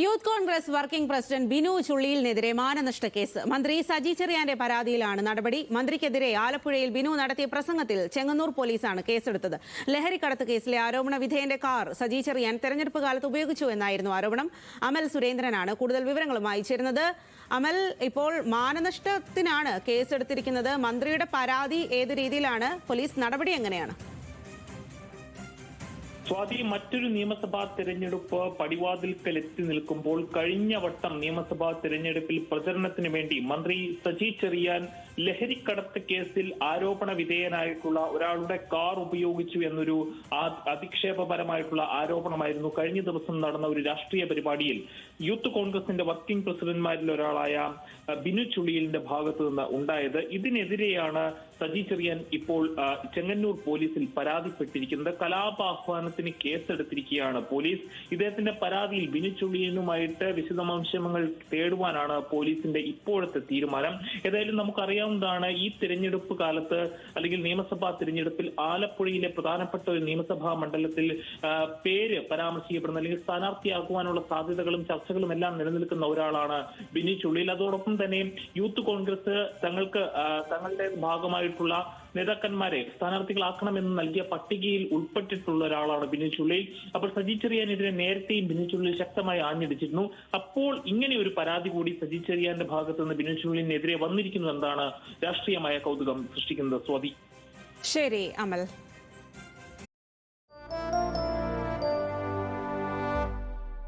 Youth Congress working president Binu ചുള്ളിയിലിനെതിരെ മാനനഷ്ട case. മന്ത്രി സജി ചെറിയാന്റെ പരാതിയിലാണ് നടപടി. മന്ത്രിക്കെതിരെ ആലപ്പുഴയിൽ ബിനു നടത്തിയ പ്രസംഗത്തിൽ ചെങ്ങന്നൂർ പോലീസാണ് കേസെടുത്തത്. ലഹരിക്കടത്ത് കേസിലെ ആരോപണ വിധേയന്റെ കാർ സജി ചെറിയാൻ തെരഞ്ഞെടുപ്പ് കാലത്ത് ഉപയോഗിച്ചു എന്നായിരുന്നു ആരോപണം. അമൽ സുരേന്ദ്രനാണ് കൂടുതൽ വിവരങ്ങളുമായി ചേരുന്നത്. അമൽ, ഇപ്പോൾ മാനനഷ്ടത്തിനാണ് കേസെടുത്തിരിക്കുന്നത്. മന്ത്രിയുടെ പരാതി ഏത് രീതിയിലാണ്? പോലീസ് നടപടി എങ്ങനെയാണ്? സ്വാതി, മറ്റൊരു നിയമസഭാ തെരഞ്ഞെടുപ്പ് പടിവാതിൽക്കൽ എത്തി നിൽക്കുമ്പോൾ കഴിഞ്ഞ വട്ടം നിയമസഭാ തെരഞ്ഞെടുപ്പിൽ പ്രചരണത്തിന് വേണ്ടി മന്ത്രി സജി ചെറിയാൻ ലഹരിക്കടത്ത് കേസിൽ ആരോപണ വിധേയനായിട്ടുള്ള ഒരാളുടെ കാർ ഉപയോഗിച്ചു എന്നൊരു അധിക്ഷേപപരമായിട്ടുള്ള ആരോപണമായിരുന്നു കഴിഞ്ഞ ദിവസം നടന്ന ഒരു രാഷ്ട്രീയ പരിപാടിയിൽ യൂത്ത് കോൺഗ്രസിന്റെ വർക്കിംഗ് പ്രസിഡന്റ്മാരിൽ ഒരാളായ ബിനു ചുള്ളിയിലിന്റെ ഭാഗത്തു നിന്ന് ഉണ്ടായത്. ഇതിനെതിരെയാണ് സജി ചെറിയാൻ ഇപ്പോൾ ചെങ്ങന്നൂർ പോലീസിൽ പരാതിപ്പെട്ടിരിക്കുന്നത്. കലാപാഹ്വാനത്തിന് കേസെടുത്തിരിക്കുകയാണ് പോലീസ്. ഇദ്ദേഹത്തിന്റെ പരാതിയിൽ ബിനു ചുള്ളിയിലുമായിട്ട് വിശദാംശങ്ങൾ തേടുവാനാണ് പോലീസിന്റെ ഇപ്പോഴത്തെ തീരുമാനം. ഏതായാലും നമുക്കറിയാവുന്നതാണ്, ഈ തിരഞ്ഞെടുപ്പ് കാലത്ത് അല്ലെങ്കിൽ നിയമസഭാ തിരഞ്ഞെടുപ്പിൽ ആലപ്പുഴയിലെ പ്രധാനപ്പെട്ട ഒരു നിയമസഭാ മണ്ഡലത്തിൽ പേര് പരാമർശിക്കപ്പെടുന്ന അല്ലെങ്കിൽ സ്ഥാനാർത്ഥിയാക്കുവാനുള്ള സാധ്യതകളും ചർച്ചകളും എല്ലാം നിലനിൽക്കുന്ന ഒരാളാണ് ബിനു ചുള്ളിയിൽ. അതോടൊപ്പം തന്നെ യൂത്ത് കോൺഗ്രസ് തങ്ങളുടെ ഭാഗമായിട്ടുള്ള നേതാക്കന്മാരെ സ്ഥാനാർത്ഥികളാക്കണമെന്ന് നൽകിയ പട്ടികയിൽ ഉൾപ്പെട്ടിട്ടുള്ള ഒരാളാണ് ബിനു ചുള്ളിയിൽ. അപ്പോൾ സജി ചെറിയാനെതിരെ നേരത്തെയും ബിനു ചുള്ളിയിൽ ശക്തമായി ആഞ്ഞടിച്ചിരുന്നു. അപ്പോൾ ഇങ്ങനെ ഒരു പരാതി കൂടി സജി ചെറിയാന്റെ ഭാഗത്ത് നിന്ന് ബിനു ചുള്ളിനെതിരെ വന്നിരിക്കുന്നു എന്നതാണ് രാഷ്ട്രീയമായ കൗതുകം സൃഷ്ടിക്കുന്നത്. സ്വാതി. ശരി അമൽ.